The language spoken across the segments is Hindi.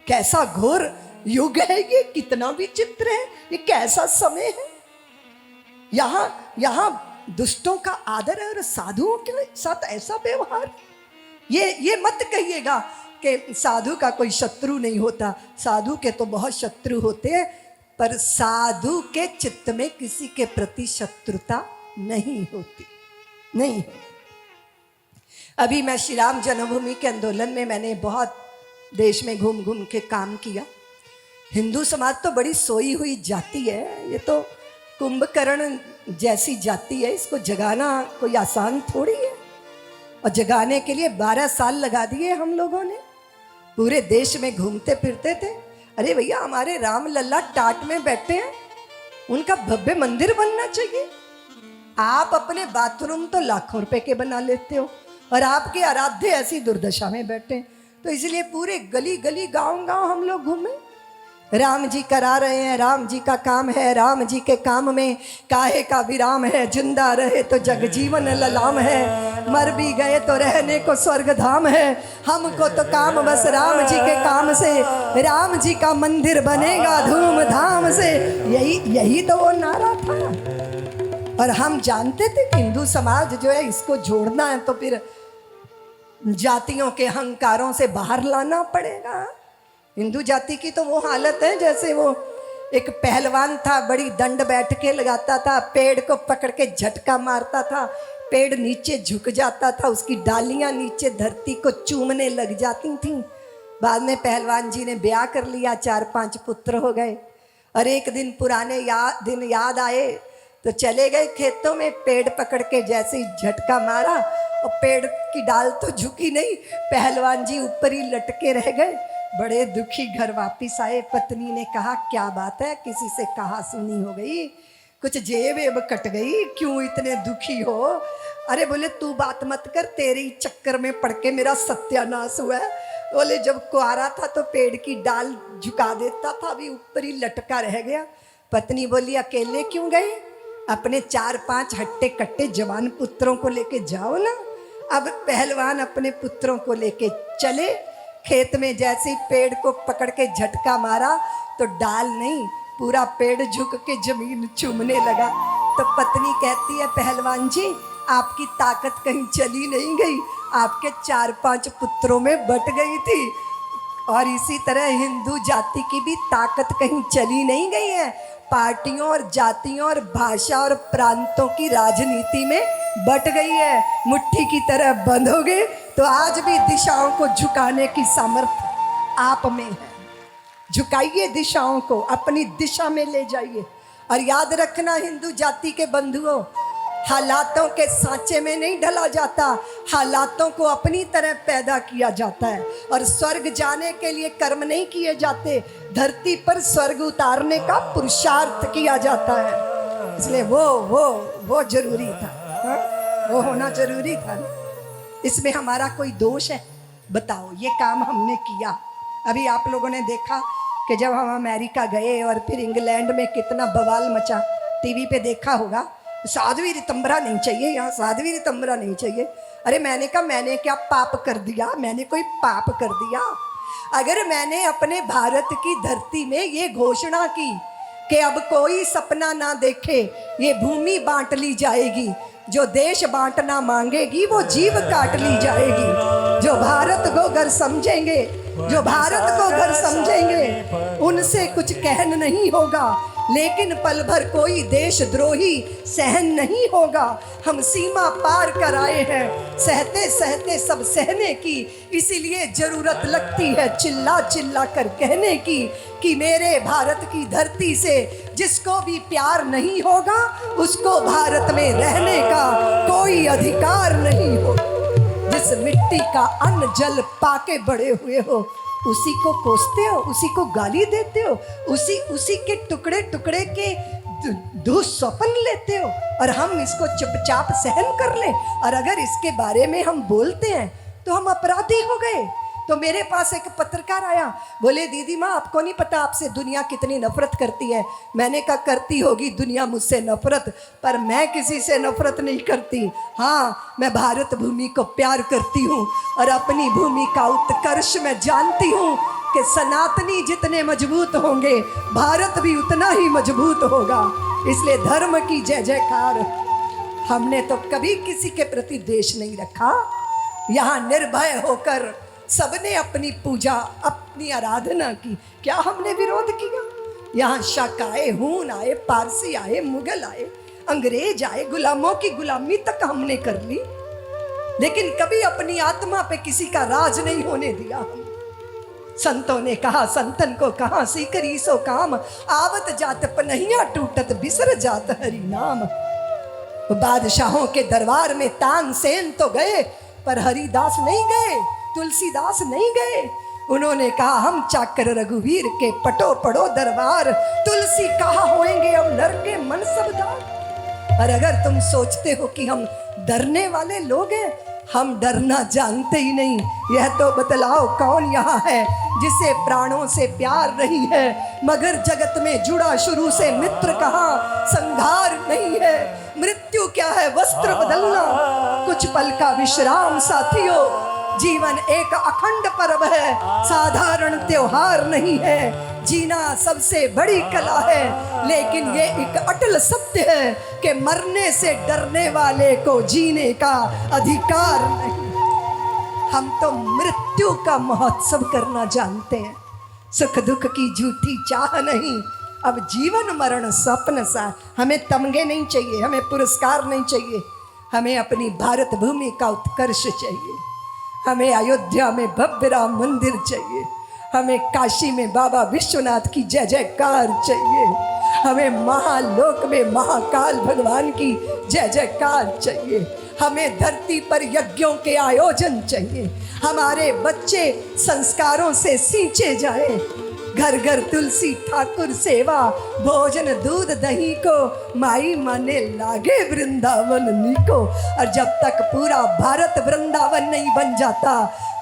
कैसा घोर युग है ये, कितना विचित्र है ये, कैसा समय है। यहाँ दुष्टों का आदर है और साधुओं के साथ ऐसा व्यवहार। ये मत कहिएगा कि साधु का कोई शत्रु नहीं होता, साधु के तो बहुत शत्रु होते हैं, पर साधु के चित्त में किसी के प्रति शत्रुता नहीं होती, नहीं। अभी मैं श्री राम जन्मभूमि के आंदोलन में मैंने बहुत देश में घूम घूम के काम किया। हिंदू समाज तो बड़ी सोई हुई जाति है, ये तो कुंभकर्ण जैसी जाति है, इसको जगाना कोई आसान थोड़ी है। और जगाने के लिए 12 साल लगा दिए हम लोगों ने, पूरे देश में घूमते फिरते थे। अरे भैया, हमारे राम लल्ला टाट में बैठे हैं, उनका भव्य मंदिर बनना चाहिए। आप अपने बाथरूम तो लाखों रुपए के बना लेते हो और आपके आराध्य ऐसी दुर्दशा में बैठे हैं। तो इसलिए पूरे गली गली गांव गांव हम लोग घूमे, राम जी करा रहे हैं, राम जी का काम है, राम जी के काम में काहे का विराम है, जिंदा रहे तो जग जीवन ललाम है, मर भी गए तो रहने को स्वर्ग धाम है, हमको तो काम बस राम जी के काम से, राम जी का मंदिर बनेगा धूमधाम से। यही तो वो नारा था। और हम जानते थे कि हिंदू समाज जो है इसको जोड़ना है तो फिर जातियों के अहंकारों से बाहर लाना पड़ेगा। हिंदू जाति की तो वो हालत है जैसे वो एक पहलवान था, बड़ी दंड बैठ के लगाता था, पेड़ को पकड़ के झटका मारता था, पेड़ नीचे झुक जाता था, उसकी डालियां नीचे धरती को चूमने लग जाती थीं। बाद में पहलवान जी ने ब्याह कर लिया, 4-5 पुत्र हो गए। और एक दिन पुराने दिन याद आए तो चले गए खेतों में, पेड़ पकड़ के जैसे ही झटका मारा और पेड़ की डाल तो झुकी नहीं, पहलवान जी ऊपर ही लटके रह गए। बड़े दुखी घर वापिस आए। पत्नी ने कहा, क्या बात है, किसी से कहा सुनी हो गई, कुछ जेब वेब कट गई, क्यों इतने दुखी हो? अरे बोले तू बात मत कर, तेरे चक्कर में पड़ के मेरा सत्यानाश हुआ है। बोले जब कुआरा था तो पेड़ की डाल झुका देता था, अभी ऊपर ही लटका रह गया। पत्नी बोली अकेले क्यों गए, अपने 4-5 हट्टे कट्टे जवान पुत्रों को लेके जाओ ना। अब पहलवान अपने पुत्रों को लेके चले। खेत में जैसे ही पेड़ को पकड़ के झटका मारा तो डाल नहीं, पूरा पेड़ झुक के जमीन चूमने लगा। तो पत्नी कहती है, पहलवान जी आपकी ताकत कहीं चली नहीं गई, आपके 4-5 पुत्रों में बट गई थी। और इसी तरह हिंदू जाति की भी ताकत कहीं चली नहीं गई है, पार्टियों और जातियों और भाषा और प्रांतों की राजनीति में बट गई है, मुट्ठी की तरह बंद हो गए। तो आज भी दिशाओं को झुकाने की सामर्थ्य आप में है। झुकाइए दिशाओं को, अपनी दिशा में ले जाइए। और याद रखना हिंदू जाति के बंधुओं, हालातों के सांचे में नहीं ढला जाता, हालातों को अपनी तरह पैदा किया जाता है। और स्वर्ग जाने के लिए कर्म नहीं किए जाते, धरती पर स्वर्ग उतारने का पुरुषार्थ किया जाता है। इसलिए वो जरूरी था, वो होना जरूरी था। इसमें हमारा कोई दोष है? बताओ, ये काम हमने किया। अभी आप लोगों ने देखा कि जब हम अमेरिका गए और फिर इंग्लैंड में कितना बवाल मचा, टीवी पे देखा होगा, साध्वी रितंबरा नहीं चाहिए यहाँ, साध्वी रितंबरा नहीं चाहिए। अरे मैंने कहा मैंने क्या पाप कर दिया, मैंने कोई पाप कर दिया? अगर मैंने अपने भारत की धरती में ये घोषणा की कि अब कोई सपना ना देखे, ये भूमि बांट ली जाएगी, जो देश बांटना मांगेगी वो जीव काट ली जाएगी, जो भारत को घर समझेंगे, जो भारत को घर समझेंगे उनसे कुछ कहन नहीं होगा, लेकिन पल भर कोई देशद्रोही सहन नहीं होगा। हम सीमा पार कर आए हैं, सहते सहते सब सहने की, इसीलिए जरूरत लगती है चिल्ला चिल्ला कर कहने की कि मेरे भारत की धरती से जिसको भी प्यार नहीं होगा उसको भारत में रहने का कोई अधिकार नहीं हो। जिस मिट्टी का अन्न जल पाके बड़े हुए हो उसी को कोसते हो, उसी को गाली देते हो, उसी के टुकड़े टुकड़े के दुःस्वप्न लेते हो, और हम इसको चुपचाप सहन कर ले। और अगर इसके बारे में हम बोलते हैं तो हम अपराधी हो गए। तो मेरे पास एक पत्रकार आया, बोले दीदी माँ आपको नहीं पता आपसे दुनिया कितनी नफरत करती है। मैंने कहा करती होगी दुनिया मुझसे नफरत, पर मैं किसी से नफरत नहीं करती। हाँ, मैं भारत भूमि को प्यार करती हूँ और अपनी भूमि का उत्कर्ष मैं जानती हूँ कि सनातनी जितने मजबूत होंगे भारत भी उतना ही मजबूत होगा। इसलिए धर्म की जय जयकार। हमने तो कभी किसी के प्रति द्वेष नहीं रखा। यहाँ निर्भय होकर सबने अपनी पूजा, अपनी आराधना की। क्या हमने विरोध किया? यहाँ शक आए, हून आए, पारसी आए, मुगल आए, अंग्रेज आए, गुलामों की गुलामी तक हमने कर ली, लेकिन कभी अपनी आत्मा पे किसी का राज नहीं होने दिया। हम संतों ने कहा, संतन को कहा, सीकरी सो काम, आवत जात पनहिया टूटत बिसर जात हरि नाम। बादशाहों के दरबार में तानसेन तो गए, पर हरिदास नहीं गए, तुलसीदास नहीं गए। उन्होंने कहा, हम चाकर रघुवीर के पटो पड़ो दरबार, तुलसी कहा होएंगे अब नर के मन सबदार। और अगर तुम सोचते हो कि हम डरने वाले लोग हैं, हम डरना जानते ही नहीं। यह तो बतलाओ कौन यहाँ है जिसे प्राणों से प्यार नहीं है, मगर जगत में जुड़ा शुरू से मित्र कहाँ संघार नहीं है। मृत्यु क्या है, वस्त्र बदलना, कुछ पल का विश्राम साथियों। जीवन एक अखंड पर्व है, साधारण त्योहार नहीं है। जीना सबसे बड़ी कला है, लेकिन ये एक अटल सत्य है कि मरने से डरने वाले को जीने का अधिकार नहीं। हम तो मृत्यु का महोत्सव करना जानते हैं, सुख दुख की झूठी चाह नहीं। अब जीवन मरण स्वप्न सा। हमें तमगे नहीं चाहिए, हमें पुरस्कार नहीं चाहिए, हमें अपनी भारत भूमि का उत्कर्ष चाहिए। हमें अयोध्या में भव्य राम मंदिर चाहिए, हमें काशी में बाबा विश्वनाथ की जय जयकार चाहिए, हमें महालोक में महाकाल भगवान की जय जयकार चाहिए, हमें धरती पर यज्ञों के आयोजन चाहिए, हमारे बच्चे संस्कारों से सींचे जाएं। घर घर तुलसी ठाकुर सेवा, भोजन दूध दही को, माई माने लागे वृंदावन नीको। और जब तक पूरा भारत वृंदावन नहीं बन जाता,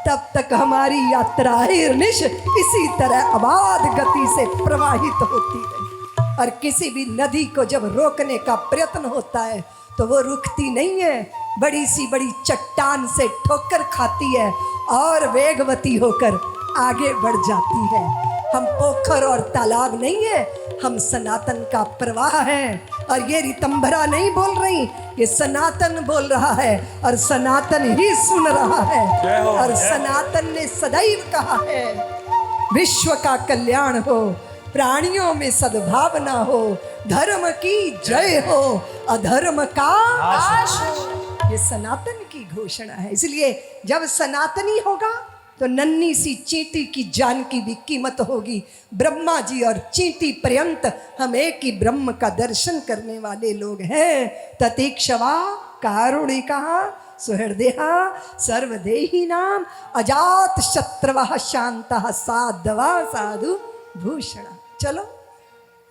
तब तक हमारी यात्रा निश इसी तरह अबाध गति से प्रवाहित होती है। और किसी भी नदी को जब रोकने का प्रयत्न होता है तो वो रुकती नहीं है, बड़ी सी बड़ी चट्टान से ठोकर खाती है और वेगवती होकर आगे बढ़ जाती है। हम पोखर और तालाब नहीं है, हम सनातन का प्रवाह है। और ये रितंभरा नहीं बोल रही, ये सनातन बोल रहा है और सनातन ही सुन रहा है। और सनातन ने सदैव कहा है, विश्व का कल्याण हो, प्राणियों में सद्भावना हो, धर्म की जय हो, अधर्म का नाश हो। ये सनातन की घोषणा है। इसलिए जब सनातनी होगा तो नन्ही सी चींटी की जान की भी कीमत होगी। ब्रह्मा जी और चींटी पर्यंत हम एक ही ब्रह्म का दर्शन करने वाले लोग हैं। ततीक्षवा कारुणिका सुहृदया सर्वदेही नाम, अजात शत्रवः शांतः साधवा साधु भूषण। चलो,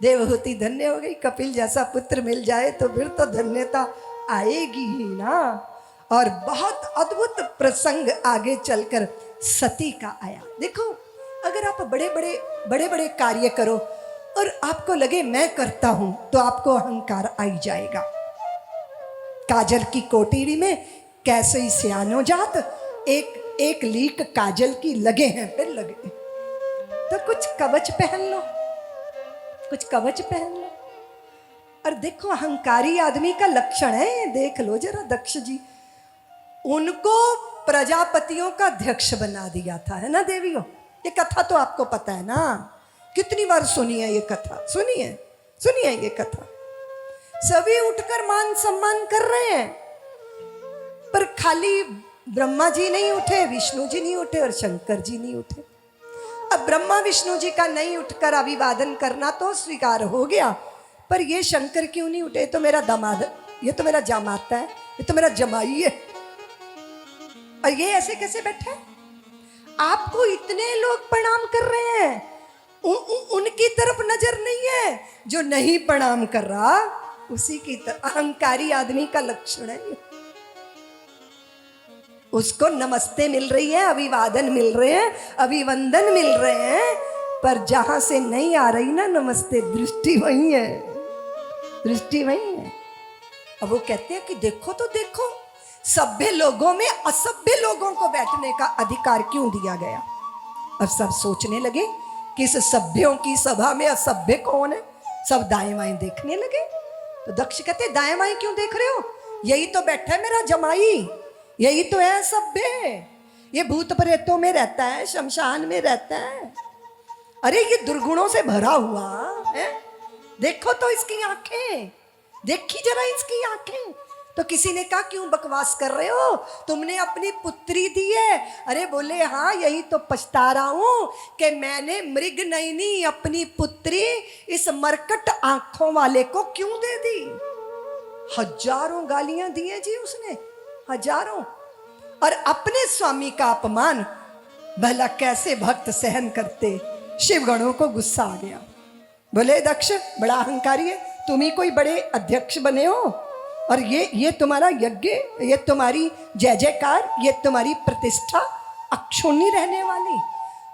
देवहूति धन्य हो गई। कपिल जैसा पुत्र मिल जाए तो फिर तो धन्यता आएगी ही ना। और बहुत अद्भुत प्रसंग आगे चलकर सती का आया। देखो, अगर आप बड़े बड़े कार्य करो और आपको लगे मैं करता हूं, तो आपको अहंकार आई जाएगा। काजल की कोठरी में कैसे सियानो जात, एक लीक काजल की लगे हैं, फिर लगे तो कुछ कवच पहन लो, कुछ कवच पहन लो। और देखो, अहंकारी आदमी का लक्षण है, देख लो जरा दक्ष जी, उनको प्रजापतियों का अध्यक्ष बना दिया था, है ना देवियों। ये कथा तो आपको पता है ना, कितनी बार सुनी है ये कथा, सुनिए ये कथा। सभी उठकर मान सम्मान कर रहे हैं, पर खाली ब्रह्मा जी नहीं उठे, विष्णु जी नहीं उठे और शंकर जी नहीं उठे। अब ब्रह्मा विष्णु जी का नहीं उठकर अभिवादन करना तो स्वीकार हो गया, पर ये शंकर क्यों नहीं उठे? तो मेरा दामाद, ये तो मेरा जामाता है, ये तो मेरा जमाई है, और ये ऐसे कैसे बैठे? आपको इतने लोग प्रणाम कर रहे हैं, उनकी तरफ नजर नहीं है। जो नहीं प्रणाम कर रहा उसी की तरफ, अहंकारी आदमी का लक्षण है। उसको नमस्ते मिल रही है, अभिवादन मिल रहे हैं, अभिवंदन मिल रहे हैं, पर जहां से नहीं आ रही ना नमस्ते, दृष्टि वही है, दृष्टि वही है। अब वो कहते हैं कि देखो तो देखो, सभ्य लोगों में असभ्य लोगों को बैठने का अधिकार क्यों दिया गया? अब सब सोचने लगे कि इस सभ्यों की सभा में असभ्य कौन है। सब दाएं बाएं देखने लगे। तो दक्ष कहते दाएं बाएं क्यों देख रहे हो, यही तो बैठा है मेरा जमाई, यही तो है सभ्य, ये भूत प्रेतों में रहता है, शमशान में रहता है। अरे ये दुर्गुणों से भरा हुआ है, देखो तो इसकी आंखें, देखी जरा इसकी आंखें। तो किसी ने कहा क्यों बकवास कर रहे हो, तुमने अपनी पुत्री दी है। अरे बोले हाँ यही तो पछता रहा हूं कि मैंने मृग नयनी अपनी पुत्री इस मरकट आंखों वाले को क्यों दे दी। हजारों गालियां दी है जी उसने, हजारों। और अपने स्वामी का अपमान भला कैसे भक्त सहन करते। शिवगणों को गुस्सा आ गया। बोले दक्ष बड़ा अहंकारी है, तुम ही कोई बड़े अध्यक्ष बने हो और ये तुम्हारा यज्ञ, ये तुम्हारी जय जयकार, ये तुम्हारी प्रतिष्ठा अक्षुण्णी रहने वाली।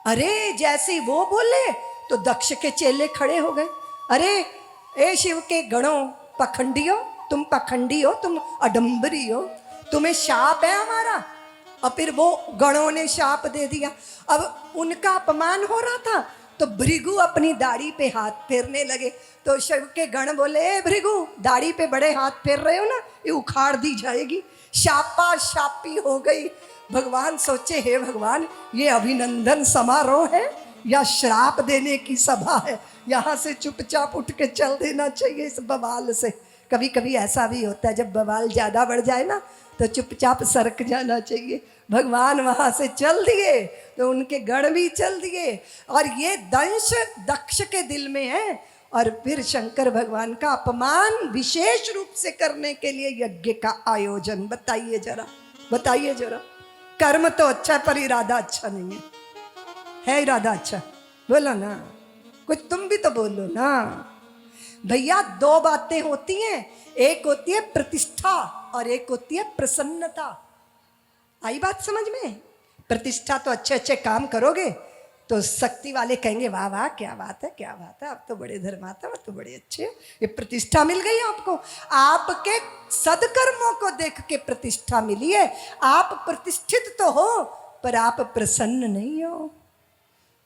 अरे जैसे वो बोले तो दक्ष के चेले खड़े हो गए। अरे ए शिव के गणों, पखंडी हो तुम, पखंडी हो तुम, अडंबरी हो, तुम्हें शाप है हमारा। और फिर वो गणों ने शाप दे दिया। अब उनका अपमान हो रहा था तो भृगु अपनी दाढ़ी पे हाथ फेरने लगे। तो शिव के गण बोले ए भृगु, दाढ़ी पे बड़े हाथ फेर रहे हो ना, ये उखाड़ दी जाएगी। शापा शापी हो गई। भगवान सोचे हे भगवान, ये अभिनंदन समारोह है या श्राप देने की सभा है, यहाँ से चुपचाप उठ के चल देना चाहिए इस बवाल से। कभी कभी ऐसा भी होता है, जब बवाल ज़्यादा बढ़ जाए ना तो चुपचाप सरक जाना चाहिए। भगवान वहाँ से चल दिए तो उनके गण भी चल दिए और ये दंश दक्ष के दिल में है। और फिर शंकर भगवान का अपमान विशेष रूप से करने के लिए यज्ञ का आयोजन। बताइए जरा, बताइए जरा। कर्म तो अच्छा पर इरादा अच्छा नहीं है इरादा अच्छा? बोलो ना, कुछ तुम भी तो बोलो ना भैया। दो बातें होती हैं, एक होती है प्रतिष्ठा और एक होती है प्रसन्नता। आई बात समझ में? प्रतिष्ठा तो अच्छे अच्छे काम करोगे तो शक्ति वाले कहेंगे वाह वाह क्या बात है, क्या बात है, आप तो बड़े धर्मात्मा, आप तो बड़े अच्छे हो, ये प्रतिष्ठा मिल गई आपको। आपके सदकर्मों को देख के प्रतिष्ठा मिली है। आप प्रतिष्ठित तो हो पर आप प्रसन्न नहीं हो।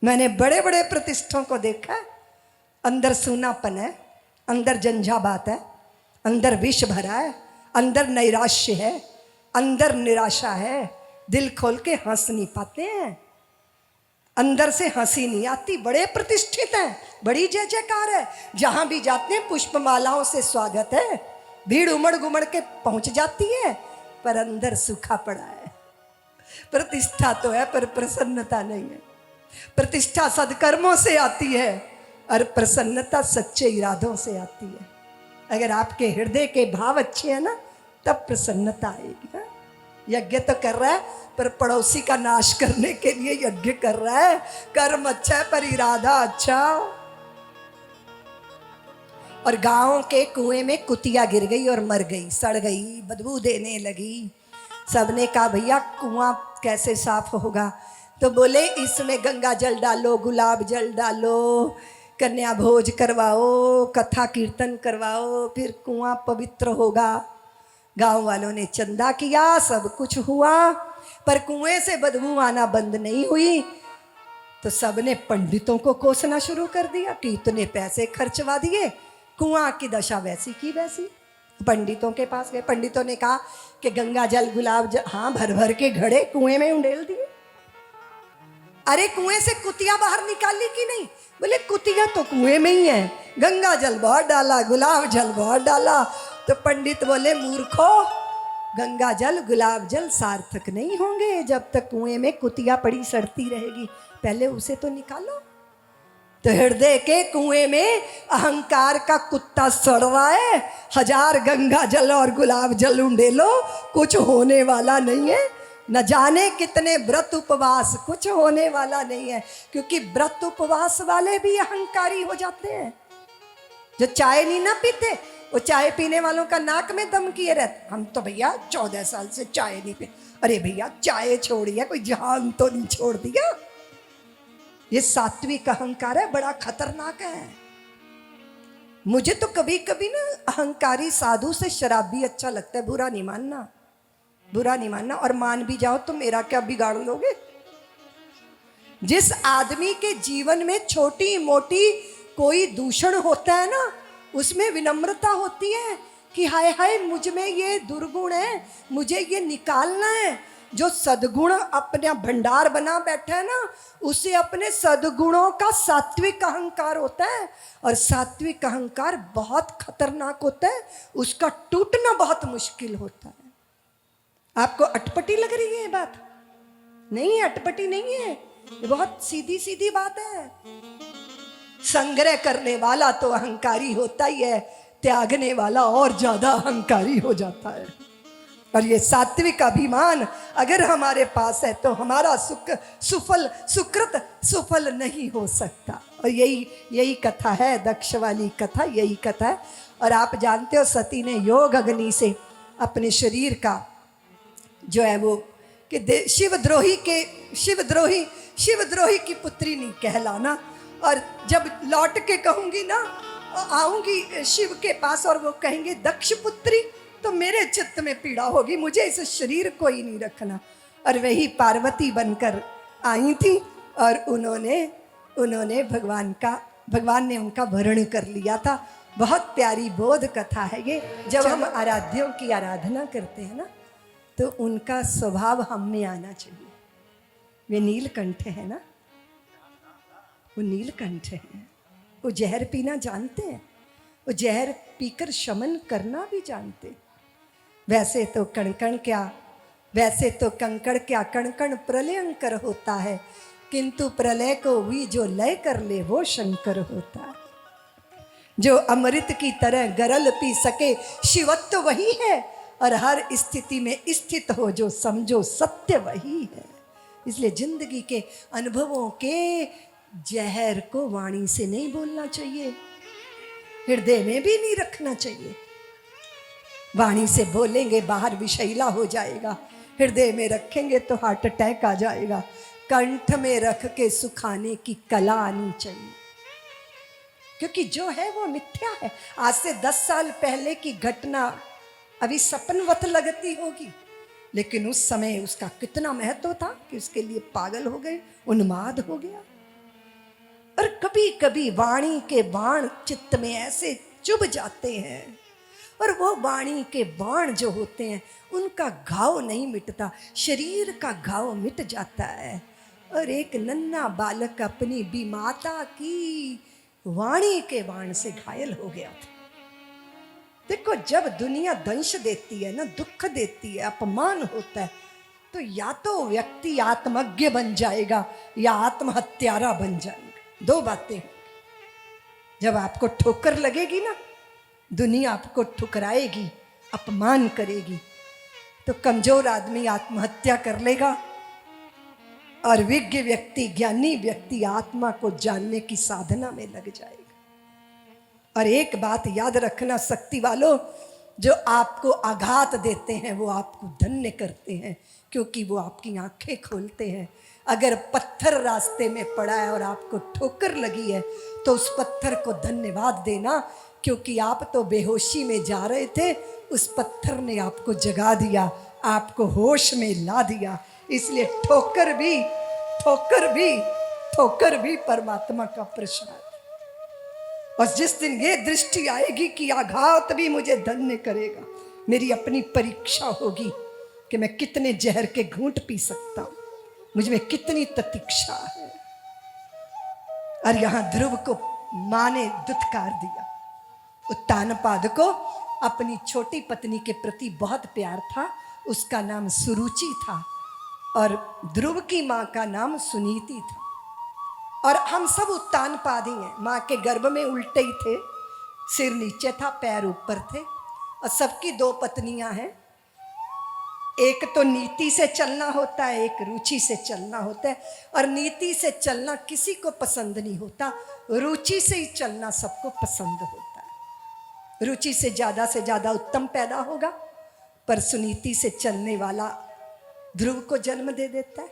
मैंने बड़े बड़े प्रतिष्ठों को देखा, अंदर सूनापन है, अंदर झंझावात है, अंदर विष भरा है, अंदर नैराश्य है, अंदर निराशा है, दिल खोल के हंस नहीं पाते हैं, अंदर से हंसी नहीं आती। बड़े प्रतिष्ठित हैं, बड़ी जय जयकार है, जहां भी जाते हैं पुष्पमालाओं से स्वागत है, भीड़ उमड़ गुमड़ के पहुंच जाती है, पर अंदर सूखा पड़ा है। प्रतिष्ठा तो है पर प्रसन्नता नहीं है। प्रतिष्ठा सदकर्मों से आती है और प्रसन्नता सच्चे इरादों से आती है। अगर आपके हृदय के भाव अच्छे हैं ना तब प्रसन्नता आएगी ना। यज्ञ तो कर रहा है पर पड़ोसी का नाश करने के लिए यज्ञ कर रहा है। कर्म अच्छा है पर इरादा अच्छा। और गांव के कुएं में कुतिया गिर गई और मर गई, सड़ गई, बदबू देने लगी। सबने कहा भैया कुआं कैसे साफ होगा? तो बोले इसमें गंगा जल डालो, गुलाब जल डालो, कन्या भोज करवाओ, कथा कीर्तन करवाओ, फिर कुआं पवित्र होगा। गांव वालों ने चंदा किया, सब कुछ हुआ, पर कुएं से बदबू आना बंद नहीं हुई। तो सबने पंडितों को कोसना शुरू कर दिया कि इतने पैसे खर्चवा दिए, कुआं की दशा वैसी की वैसी। पंडितों के पास गए, पंडितों ने कहा कि गंगा जल गुलाब जल, हाँ भर भर के घड़े कुएं में उंडेल दिए। अरे कुएं से कुतिया बाहर निकाली कि नहीं? बोले कुतिया तो कुएं में ही है, गंगा जल बहुत डाला, गुलाब जल बहुत डाला। तो पंडित बोले मूर्खो, गंगा जल गुलाब जल सार्थक नहीं होंगे जब तक कुएं में कुतिया पड़ी सड़ती रहेगी, पहले उसे तो निकालो। तो हृदय के कुएं में अहंकार का कुत्ता सड़ रहा है, 1000 गंगा जल और गुलाब जल उंडेलो, कुछ होने वाला नहीं है। न जाने कितने व्रत उपवास, कुछ होने वाला नहीं है। क्योंकि व्रत उपवास वाले भी अहंकारी हो जाते हैं। जो चाय नहीं ना पीते, वो चाय पीने वालों का नाक में दम किए रहते, हम तो भैया 14 साल से चाय नहीं पी। अरे भैया चाय छोड़ी है, कोई जान तो नहीं छोड़ दिया। ये सात्विक अहंकार है, बड़ा खतरनाक है। मुझे तो कभी कभी ना अहंकारी साधु से शराब भी अच्छा लगता है। बुरा नहीं मानना, बुरा नहीं मानना, और मान भी जाओ तो मेरा क्या बिगाड़ लोगे। जिस आदमी के जीवन में छोटी मोटी कोई दूषण होता है ना, उसमें विनम्रता होती है कि हाय हाय मुझ में ये दुर्गुण है, मुझे ये निकालना है। जो सद्गुण अपना भंडार बना बैठा है ना, उसे अपने सद्गुणों का सात्विक अहंकार होता है, और सात्विक अहंकार बहुत खतरनाक होता है, उसका टूटना बहुत मुश्किल होता है। आपको अटपटी लग रही है ये बात? नहीं, अटपटी नहीं है, ये बहुत सीधी सीधी बात है। संग्रह करने वाला तो अहंकारी होता ही है, त्यागने वाला और ज्यादा अहंकारी हो जाता है। और ये सात्विक अभिमान अगर हमारे पास है तो हमारा सुकृत सुफल नहीं हो सकता। और यही कथा है, दक्ष वाली कथा यही कथा है। और आप जानते हो सती ने योग अग्नि से अपने शरीर का जो है वो कि शिवद्रोही की पुत्री नहीं कहलाना। और जब लौट के कहूंगी ना, आऊंगी शिव के पास और वो कहेंगे दक्ष पुत्री, तो मेरे चित्त में पीड़ा होगी, मुझे इस शरीर को ही नहीं रखना। और वही पार्वती बनकर आई थी और उन्होंने भगवान ने उनका वर्ण कर लिया था। बहुत प्यारी बोध कथा है ये। जब हम आराध्यों की आराधना करते हैं ना, तो उनका स्वभाव हम में आना चाहिए। वे नीलकंठ है ना, वो नीलकंठ है, वो जहर पीना जानते हैं, वो जहर पीकर शमन करना भी जानते। वैसे तो कंकड़ क्या कण कण प्रलयंकर होता है, किंतु प्रलय को भी जो लय कर ले वो शंकर होता है। जो अमृत की तरह गरल पी सके शिवत्व वही है, और हर स्थिति में स्थित हो जो समझो सत्य वही है। इसलिए जिंदगी के अनुभवों के जहर को वाणी से नहीं बोलना चाहिए, हृदय में भी नहीं रखना चाहिए। वाणी से बोलेंगे बाहर विषैला हो जाएगा, हृदय में रखेंगे तो हार्ट अटैक आ जाएगा। कंठ में रख के सुखाने की कला आनी चाहिए, क्योंकि जो है वो मिथ्या है। आज से 10 साल पहले की घटना अभी सपनवत लगती होगी, लेकिन उस समय उसका कितना महत्व था कि उसके लिए पागल हो गए, उन्माद हो गया। और कभी कभी वाणी के बाण चित्त में ऐसे चुभ जाते हैं, और वो वाणी के बाण जो होते हैं उनका घाव नहीं मिटता, शरीर का घाव मिट जाता है। और एक नन्हा बालक अपनी बीमाता की वाणी के बाण से घायल हो गया था। देखो, जब दुनिया दंश देती है ना, दुख देती है, अपमान होता है, तो या तो व्यक्ति आत्मज्ञ बन जाएगा या आत्महत्यारा बन जाएगा। 2 बातें। जब आपको ठोकर लगेगी ना, दुनिया आपको ठुकराएगी, अपमान करेगी, तो कमजोर आदमी आत्महत्या कर लेगा, और विज्ञ व्यक्ति, ज्ञानी व्यक्ति आत्मा को जानने की साधना में लग जाएगा। और एक बात याद रखना शक्ति वालों, जो आपको आघात देते हैं वो आपको धन्य करते हैं, क्योंकि वो आपकी आंखें खोलते हैं। अगर पत्थर रास्ते में पड़ा है और आपको ठोकर लगी है, तो उस पत्थर को धन्यवाद देना, क्योंकि आप तो बेहोशी में जा रहे थे, उस पत्थर ने आपको जगा दिया, आपको होश में ला दिया। इसलिए ठोकर भी परमात्मा का प्रसाद। और जिस दिन ये दृष्टि आएगी कि आघात भी मुझे धन्य करेगा, मेरी अपनी परीक्षा होगी कि मैं कितने जहर के घूंट पी सकता हूं, मुझ में कितनी प्रतीक्षा है। और यहां ध्रुव को मां ने दुत्कार दिया। उत्तानपाद को अपनी छोटी पत्नी के प्रति बहुत प्यार था, उसका नाम सुरुचि था, और ध्रुव की मां का नाम सुनीति था। और हम सब उत्तानपाद ही हैं, मां के गर्भ में उल्टे ही थे, सिर नीचे था, पैर ऊपर थे। और सबकी 2 पत्नियां हैं, एक तो नीति से चलना होता है, एक रुचि से चलना होता है। और नीति से चलना किसी को पसंद नहीं होता, रुचि से ही चलना सबको पसंद होता है। रुचि से ज़्यादा उत्तम पैदा होगा, पर सुनीति से चलने वाला ध्रुव को जन्म दे देता है।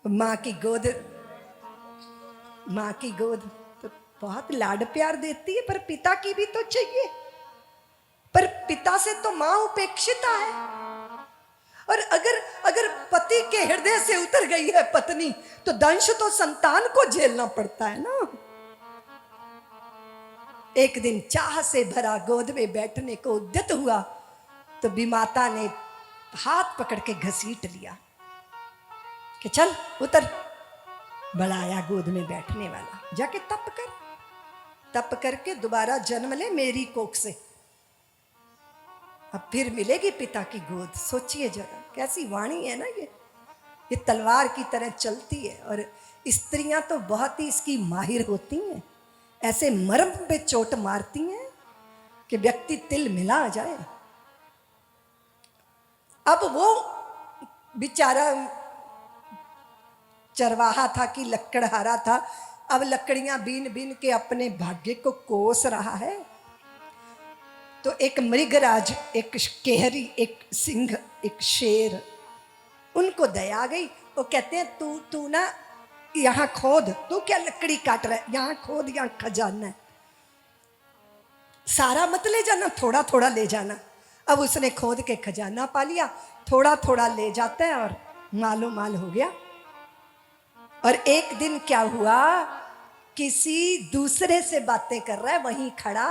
माँ की गोद तो बहुत लाड प्यार देती है, पर पिता की भी तो चाहिए। पर पिता से तो माँ उपेक्षिता है, और अगर अगर पति के हृदय से उतर गई है पत्नी, तो दंश तो संतान को झेलना पड़ता है ना। एक दिन चाह से भरा गोद में बैठने को उद्यत हुआ तो विमाता ने हाथ पकड़ के घसीट लिया कि चल उतर। बढ़ाया गोद में बैठने वाला, जाके तप करके दोबारा जन्म ले मेरी कोख से, अब फिर मिलेगी पिता की गोद। सोचिए जरा कैसी वाणी है ना ये तलवार की तरह चलती है। और स्त्रियां तो बहुत ही इसकी माहिर होती हैं, ऐसे मर्म पे चोट मारती हैं कि व्यक्ति तिल मिला जाए। अब वो बेचारा चरवाहा था कि लकड़हारा था, अब लकड़ियां बीन बीन के अपने भाग्य को कोस रहा है। तो एक मृगराज, एक केहरी, एक सिंह, एक शेर, उनको दया आ गई। वो कहते हैं तू ना यहाँ खोद, तू क्या लकड़ी काट रहा है, यहाँ खोद, यहाँ खजाना है, सारा मत ले जाना, थोड़ा थोड़ा ले जाना। अब उसने खोद के खजाना पा लिया, थोड़ा थोड़ा ले जाता है और मालो माल हो गया। और एक दिन क्या हुआ, किसी दूसरे से बातें कर रहा है वहीं खड़ा,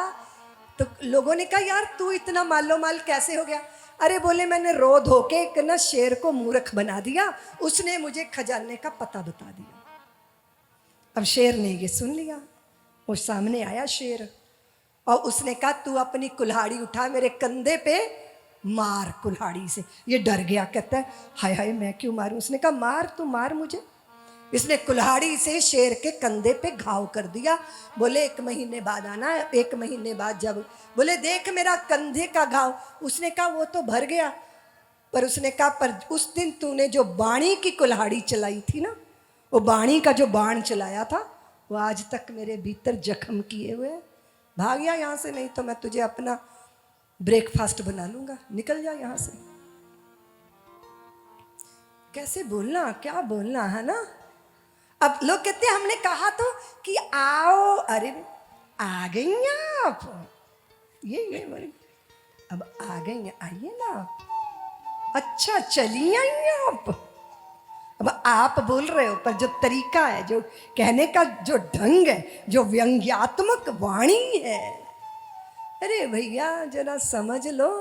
तो लोगों ने कहा यार तू इतना मालो माल कैसे हो गया। अरे बोले मैंने रो धो के एक ना शेर को मूर्ख बना दिया, उसने मुझे खजाने का पता बता दिया। अब शेर ने ये सुन लिया, वो सामने आया शेर और उसने कहा तू अपनी कुल्हाड़ी उठा, मेरे कंधे पे मार कुल्हाड़ी से। ये डर गया, कहता है हाय हाय मैं क्यों मारूं। उसने कहा मार, तू मार मुझे। इसने कुल्हाड़ी से शेर के कंधे पे घाव कर दिया। बोले 1 महीने बाद आना। 1 महीने बाद जब बोले देख मेरा कंधे का घाव, उसने कहा वो तो भर गया, पर उसने कहा पर उस दिन तूने जो बाणी की कुल्हाड़ी चलाई थी ना, वो बाणी का जो बाण चलाया था वो आज तक मेरे भीतर जख्म किए हुए। भाग जा यहाँ से, नहीं तो मैं तुझे अपना ब्रेकफास्ट बना लूंगा, निकल जा यहाँ से। कैसे बोलना, क्या बोलना है ना। अब लोग कहते हैं हमने कहा तो कि आओ, अरे आ गई आप, ये बोली अब आ गई, आइए ना। अच्छा चलिए आइए आप। अब आप बोल रहे हो, पर जो तरीका है, जो कहने का जो ढंग है, जो व्यंग्यात्मक वाणी है, अरे भैया जरा समझ लो।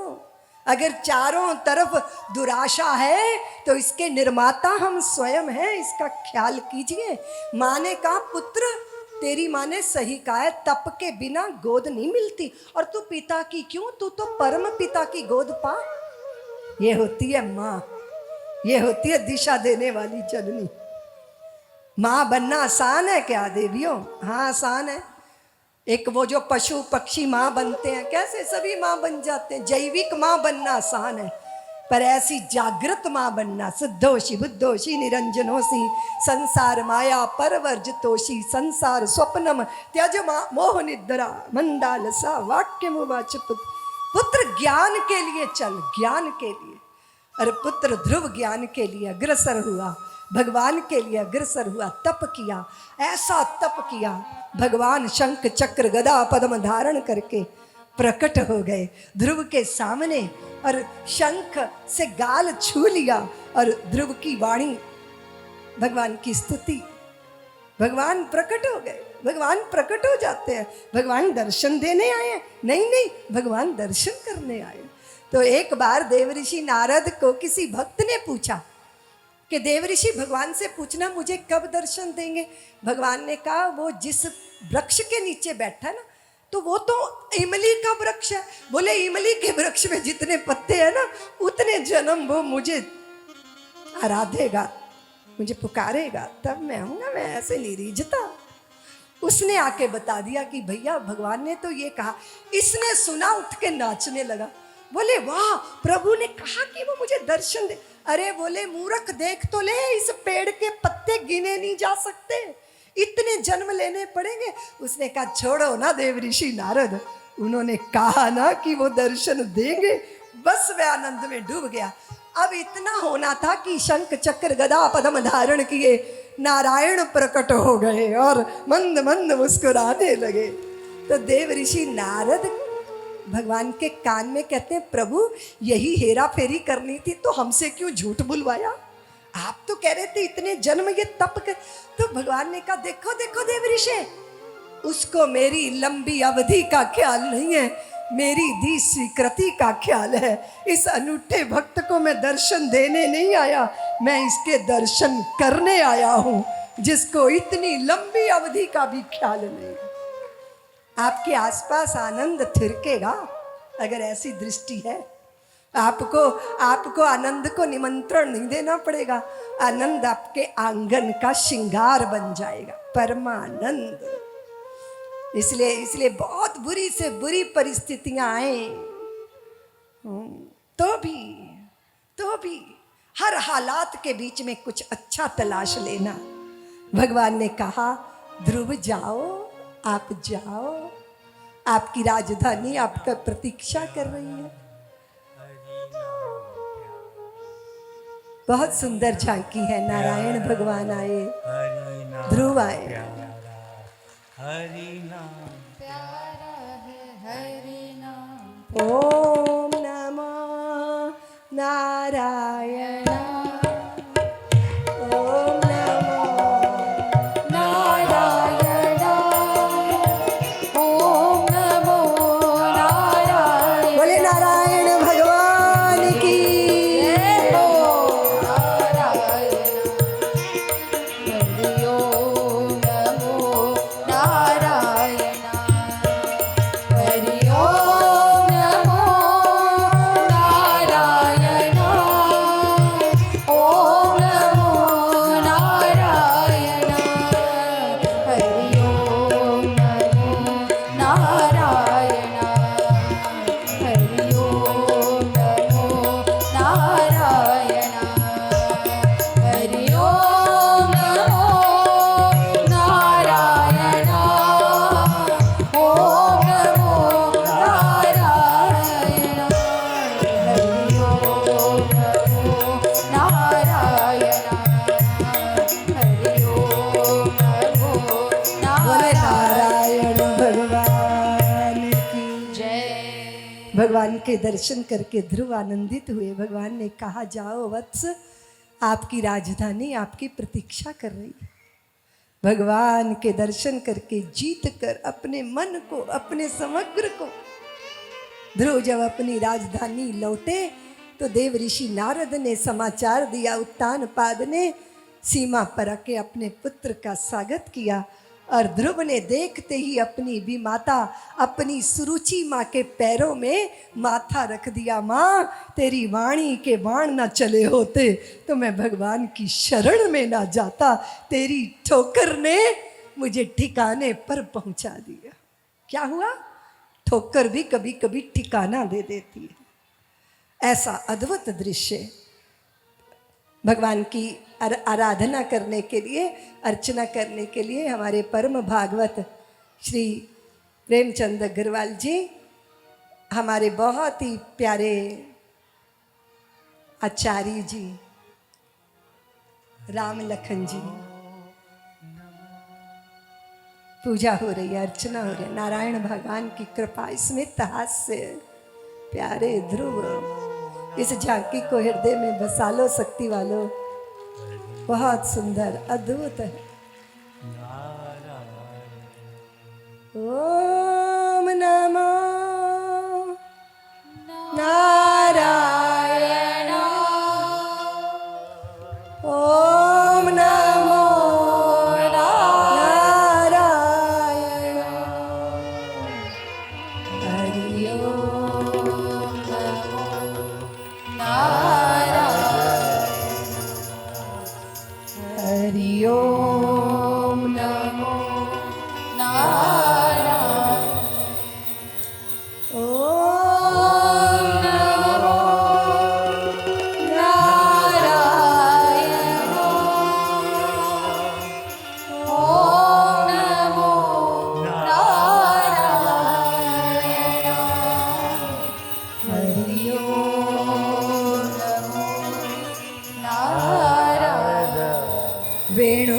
अगर चारों तरफ दुराशा है तो इसके निर्माता हम स्वयं हैं, इसका ख्याल कीजिए। माँ ने कहा पुत्र तेरी माँ ने सही कहा है, तप के बिना गोद नहीं मिलती, और तू पिता की क्यों, तू तो परम पिता की गोद पा। ये होती है माँ, ये होती है दिशा देने वाली जननी। माँ बनना आसान है क्या देवियों? हाँ आसान है। एक वो जो पशु पक्षी माँ बनते हैं, कैसे सभी माँ बन जाते हैं। जैविक माँ बनना आसान है, पर ऐसी जागृत माँ बनना, सिद्धोषी बुद्धोषी निरंजनोषी संसार माया परवर्जितोषी संसार स्वप्नम त्यज मोह निद्रा मंदालसा वाक्य मुवाच पुत्र ज्ञान के लिए चल, ज्ञान के लिए। अरे पुत्र ध्रुव ज्ञान के लिए अग्रसर हुआ, भगवान के लिए अग्रसर हुआ, तप किया, ऐसा तप किया, भगवान शंख चक्र गदा पद्म धारण करके प्रकट हो गए ध्रुव के सामने, और शंख से गाल छू लिया और ध्रुव की वाणी, भगवान की स्तुति, भगवान प्रकट हो गए। भगवान प्रकट हो जाते हैं, भगवान दर्शन देने आए, नहीं नहीं भगवान दर्शन करने आए। तो एक बार देवऋषि नारद को किसी भक्त ने पूछा कि देवऋषि भगवान से पूछना मुझे कब दर्शन देंगे। भगवान ने कहा वो जिस वृक्ष के नीचे बैठा ना, तो वो तो इमली का वृक्ष है। बोले इमली के वृक्ष में जितने पत्ते हैं ना, उतने जन्म वो मुझे आराधेगा, मुझे पुकारेगा, तब मैं आऊंगा, मैं ऐसे नहीं रीझता। उसने आके बता दिया कि भैया भगवान ने तो ये कहा। इसने सुना, उठ के नाचने लगा। बोले वाह, प्रभु ने कहा कि वो मुझे दर्शन दे। अरे बोले मूर्ख देख तो ले, इस पेड़ के पत्ते गिने नहीं जा सकते, इतने जन्म लेने पड़ेंगे। उसने कहा छोड़ो ना देवऋषि नारद, उन्होंने कहा ना कि वो दर्शन देंगे, बस वह आनंद में डूब गया। अब इतना होना था कि शंख चक्र गदा पद्म धारण किए नारायण प्रकट हो गए और मंद मंद मुस्कुराने लगे। तो देवऋषि नारद भगवान के कान में कहते हैं, प्रभु यही हेरा फेरी करनी थी तो हमसे क्यों झूठ बुलवाया? आप तो कह रहे थे इतने जन्म ये तप कर। तो भगवान ने कहा, देखो देखो देवऋषि, उसको मेरी लंबी अवधि का ख्याल नहीं है, मेरी दी स्वीकृति का ख्याल है। इस अनूठे भक्त को मैं दर्शन देने नहीं आया, मैं इसके दर्शन करने आया हूं, जिसको इतनी लंबी अवधि का भी ख्याल नहीं। आपके आसपास आनंद थिरकेगा अगर ऐसी दृष्टि है। आपको आनंद को निमंत्रण नहीं देना पड़ेगा, आनंद आपके आंगन का श्रृंगार बन जाएगा, परमानंद। इसलिए बहुत बुरी से बुरी परिस्थितियां आए तो भी हर हालात के बीच में कुछ अच्छा तलाश लेना। भगवान ने कहा, ध्रुव जाओ, आप जाओ, आपकी राजधानी आपका प्रतीक्षा कर रही है। बहुत सुंदर झांकी है। नारायण भगवान आए, ध्रुव आए। हरि नाम प्यारा है, हरि नाम। ओम नमो नारायण, ओम नमो नारायण, ओम नमो नारायण। बोले नारायण भगवान की। जय हो नारायण। हरि ओम नमो नारायण। हरि ओम नमो नारायण। ओम नमो नारायण। हरि ओम नमो नारायण। हरि ओम नमो नारायण। हरि ओम नमो नारायण। ओम नमो नारायण। हरि ओम नमो नारायण। हरि ओम नमो बोले नारायण। नारायण भगवान की। जय। भगवान के दर्शन करके ध्रुव आनंदित हुए। भगवान ने कहा, जाओ वत्स, आपकी राजधानी आपकी प्रतीक्षा कर रही है। भगवान के दर्शन करके जीत कर अपने मन को, अपने समग्र को, ध्रुव जब अपनी राजधानी लौटे तो देव ऋषि नारद ने समाचार दिया, उत्तानपाद ने सीमा पर आके अपने पुत्र का स्वागत किया। और ध्रुव ने देखते ही अपनी भी माता, अपनी सुरुचि माँ के पैरों में माथा रख दिया। माँ, तेरी वाणी के बाण ना चले होते तो मैं भगवान की शरण में ना जाता, तेरी ठोकर ने मुझे ठिकाने पर पहुंचा दिया। क्या हुआ? ठोकर भी कभी कभी ठिकाना दे देती है। ऐसा अद्भुत दृश्य भगवान की आराधना करने के लिए, अर्चना करने के लिए हमारे परम भागवत श्री प्रेमचंद अग्रवाल जी, हमारे बहुत ही प्यारे आचार्य जी राम लखन जी, पूजा हो रही है, अर्चना हो रही है। नारायण भगवान की कृपा, स्मित हास्य प्यारे ध्रुव, इस झांकी को हृदय में बसा लो शक्ति वालों। बहुत सुंदर, अद्भुत है। ओम नमो नारायण। ओम नमो नारायण। हरि ओम हरि ओम नमो नारायण। ओम नमो नारायण। ओम नमो नारायण। हरि ओम नमो नारायण। वेणु,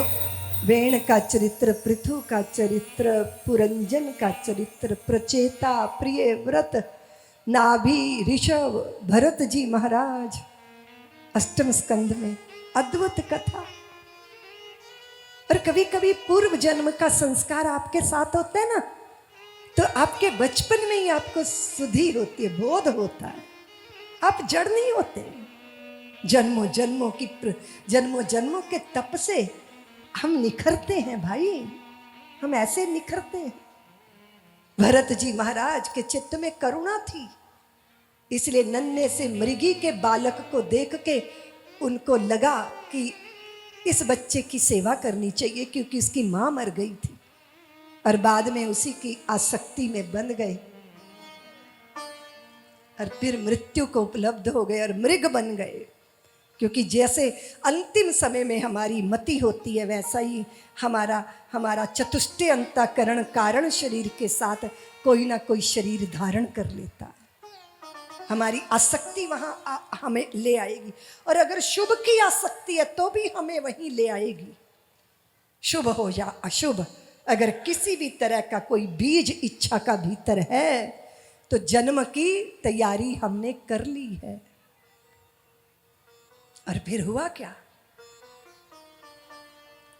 वेण का चरित्र, पृथु का चरित्र, पुरंजन का चरित्र, प्रचेता, प्रिय व्रत, नाभि ऋषभ भरत जी महाराज, अष्टम स्कंद में अद्भुत कथा। और कभी कभी पूर्व जन्म का संस्कार आपके साथ होता है ना, तो आपके बचपन में ही आपको सुधि होती है, बोध होता है, आप जड़ नहीं होते। जन्मों जन्मों के तप से हम निखरते हैं भाई, हम ऐसे निखरते हैं। भरत जी महाराज के चित्त में करुणा थी, इसलिए नन्हे से मृगी के बालक को देख के उनको लगा कि इस बच्चे की सेवा करनी चाहिए, क्योंकि उसकी मां मर गई थी। और बाद में उसी की आसक्ति में बंध गए और फिर मृत्यु को उपलब्ध हो गए और मृग बन गए। क्योंकि जैसे अंतिम समय में हमारी मति होती है, वैसा ही हमारा चतुष्टय अंतःकरण कारण शरीर के साथ कोई ना कोई शरीर धारण कर लेता है। हमारी आसक्ति वहाँ हमें ले आएगी, और अगर शुभ की आसक्ति है तो भी हमें वहीं ले आएगी। शुभ हो या अशुभ, अगर किसी भी तरह का कोई बीज इच्छा का भीतर है तो जन्म की तैयारी हमने कर ली है। और फिर हुआ क्या?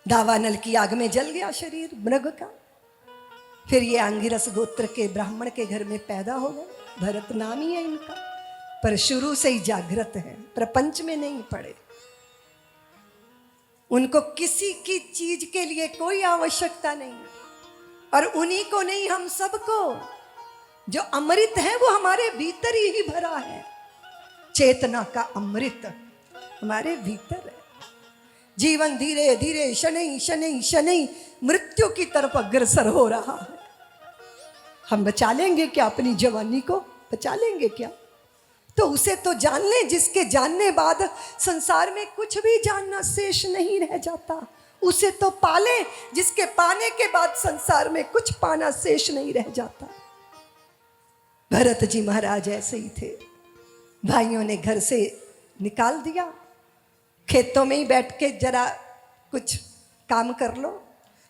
दावानल की आग में जल गया शरीर मृग का। फिर ये अंगिरस गोत्र के ब्राह्मण के घर में पैदा हो गए। भरत नाम ही है इनका, पर शुरू से ही जागृत है, प्रपंच में नहीं पड़े। उनको किसी की चीज के लिए कोई आवश्यकता नहीं, और उन्हीं को नहीं, हम सबको। जो अमृत है वो हमारे भीतर ही भरा है। चेतना का अमृत हमारे भीतर है। जीवन धीरे धीरे शनै शनै शनै मृत्यु की तरफ अग्रसर हो रहा है। हम बचा लेंगे क्या अपनी जवानी को? बचा लेंगे क्या? तो उसे तो जान ले जिसके जानने बाद संसार में कुछ भी जानना शेष नहीं रह जाता। उसे तो पाले जिसके पाने के बाद संसार में कुछ पाना शेष नहीं रह जाता। भरत जी महाराज ऐसे ही थे। भाइयों ने घर से निकाल दिया, खेतों में ही बैठ के जरा कुछ काम कर लो।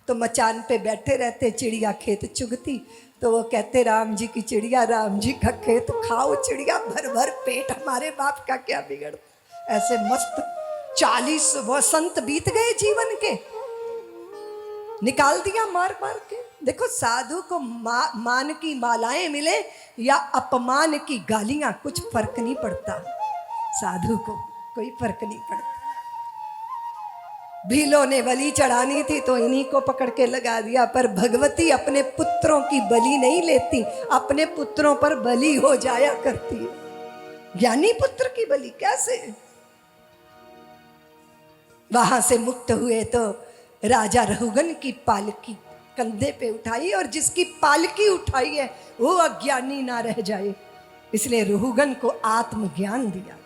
तो मचान पे बैठे रहते, चिड़िया खेत चुगती, तो वो कहते राम जी की चिड़िया, राम जी का खेत, खाओ चिड़िया भर भर पेट, हमारे बाप का क्या बिगड़। ऐसे मस्त 40 वसंत बीत गए जीवन के, निकाल दिया मार मार के। देखो साधु को मान की मालाएं मिले या अपमान की गालियां, कुछ फर्क नहीं पड़ता। साधु को कोई फर्क नहीं पड़ता। भीलों ने बलि चढ़ानी थी तो इन्हीं को पकड़ के लगा दिया, पर भगवती अपने पुत्रों की बलि नहीं लेती, अपने पुत्रों पर बलि हो जाया करती है। ज्ञानी पुत्र की बलि कैसे? वहां से मुक्त हुए तो राजा रहुगन की पालकी कंधे पे उठाई, और जिसकी पालकी उठाई है वो अज्ञानी ना रह जाए, इसलिए रहुगन को आत्मज्ञान दिया।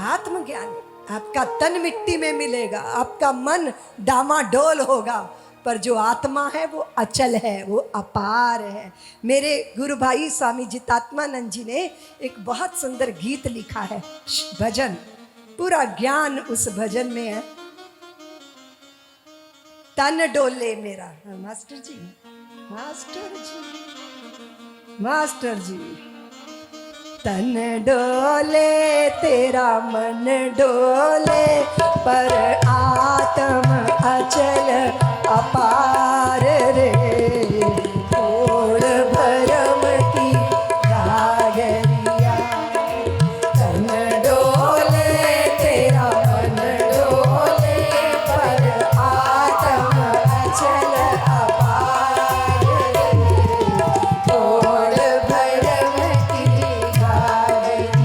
आत्मज्ञान, आपका तन मिट्टी में मिलेगा, आपका मन डामाडोल होगा, पर जो आत्मा है वो अचल है, वो अपार है। मेरे गुरु भाई स्वामी जितात्मानंद जी ने एक बहुत सुंदर गीत लिखा है, भजन, पूरा ज्ञान उस भजन में है। तन डोले मेरा, मास्टर जी, मास्टर जी, मास्टर जी। तन डोले तेरा मन डोले, पर आत्म अचल अपार रे। थोड़ भरम की गागरिया, तन डोले तेरा मन डोले, पर आत्म अचल अपार रे। थोड़ भरम की गागरिया।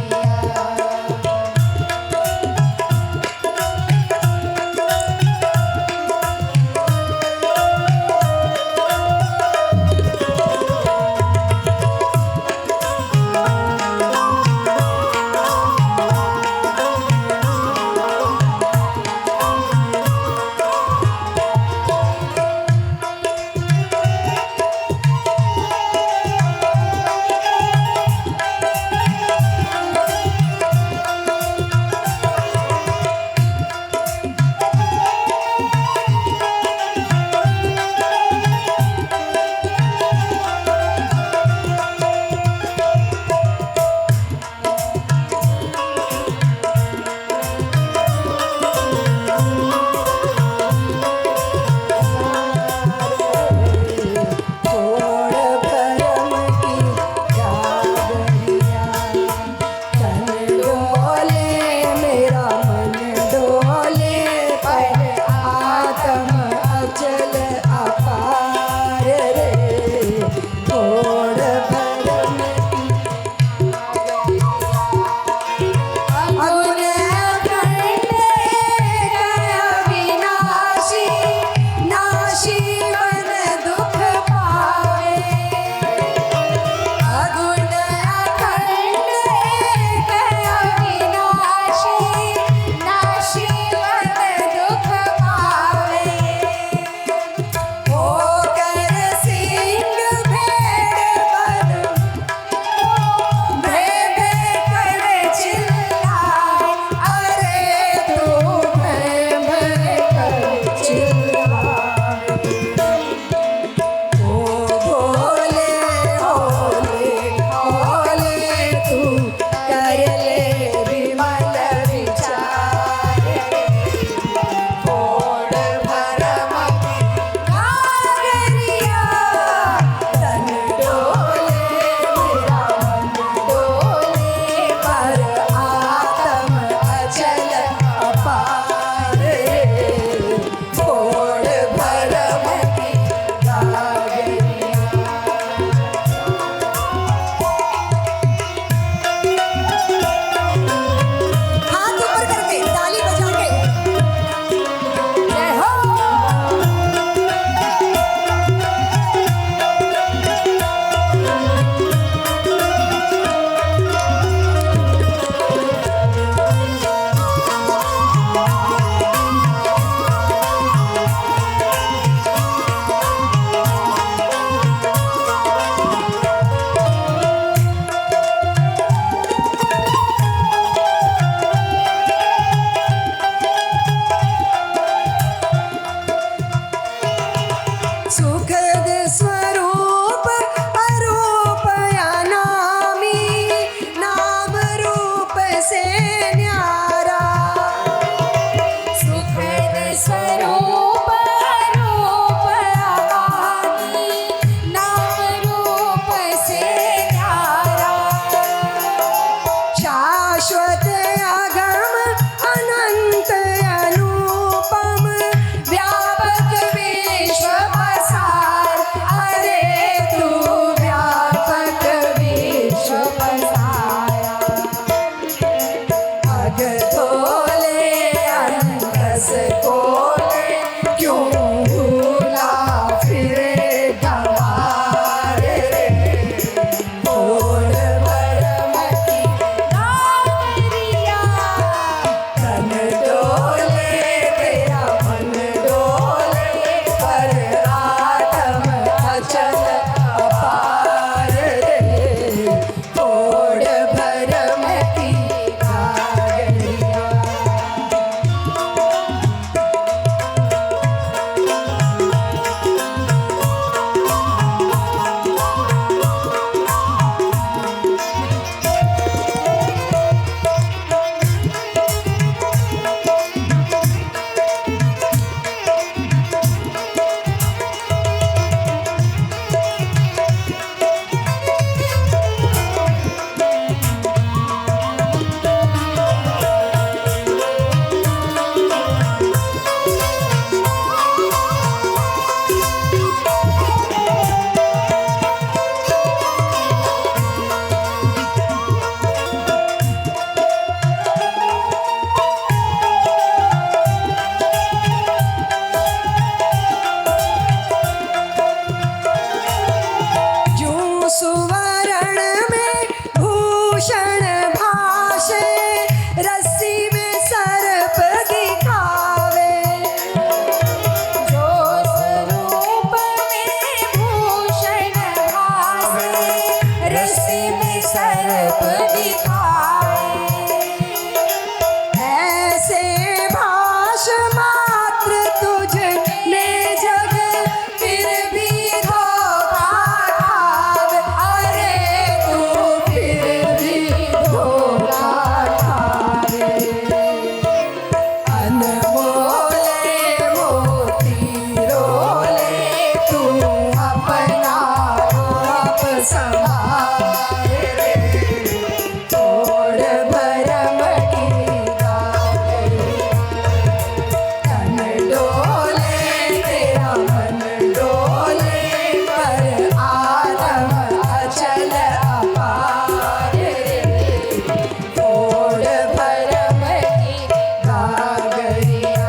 तेरा मन डोले पर आदम अचल अपार रे। ओढ़ भरम की गागरिया।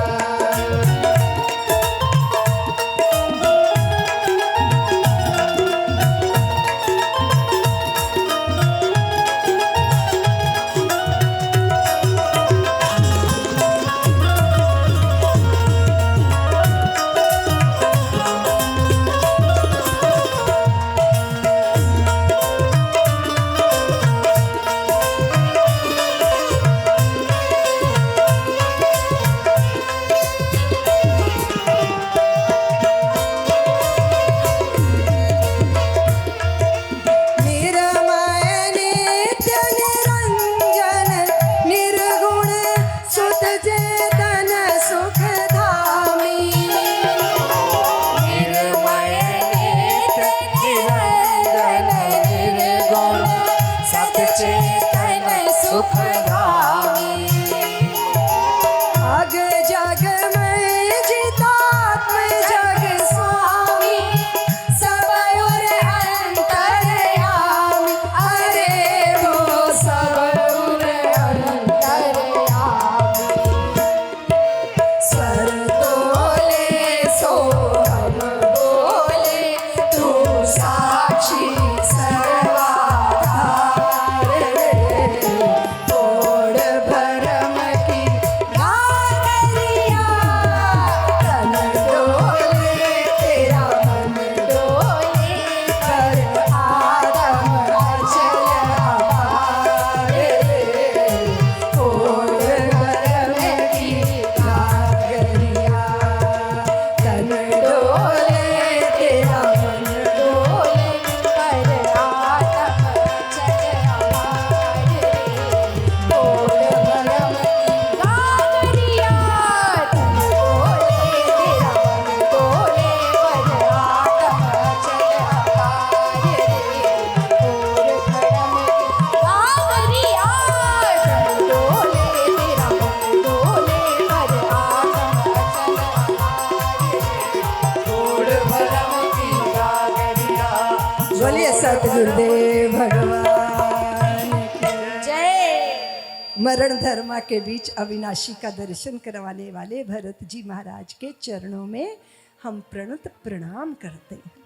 चेतन सुखधामी। अग जग में जितात्म जग स्वामी, सब और अंतर्यामी। अरे वो सब और अंतर्यामी। स्वर तोले सो हम बोले, तू साक्षी सर्वाधार रे। ओढ़ भरम की गागरिया। तन डोले तेरा मन डोले पर आदम अचल अपार रे। ओढ़ भरम की गागरिया। तन डोले तेरा मन डोले पर आदम अचल अपार रे। ओढ़ भरम की गागरिया। तन डोले तेरा मन डोले पर आदम अचल अपार रे। ओढ़ भरम की गागरिया। तन डोले तेरा मन डोले पर आदम अचल अपार रे। ओढ़ भरम की गागरिया। बोलिए सतगुरुदेव भगवान की जय। मरण धर्मा के बीच अविनाशी का दर्शन करवाने वाले भरत जी महाराज के चरणों में हम प्रणत प्रणाम करते हैं।